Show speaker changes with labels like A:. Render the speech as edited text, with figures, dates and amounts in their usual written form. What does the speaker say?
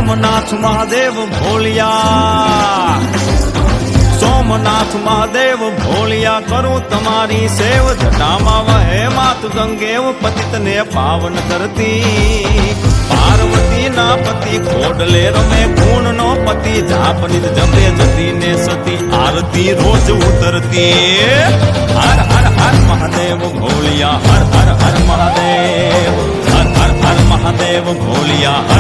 A: સોમનાથ મહાદેવ ભોલિયા, સોમનાથ મહાદેવ ભોલિયા, કરું તમારી સેવ, જટામાં વહે માત ગંગેવ, પતિતને પાવન કરતી, પાર્વતી ના પતિ ખોડલે રમે, ગુણ નો પતિ જાપ નિજ જપે, જતી ને સતી આરતી રોજ ઉતરતી. હર હર હર મહાદેવ ભોલિયા, હર હર હર મહાદેવ, હર હર હર મહાદેવ ભોલિયા.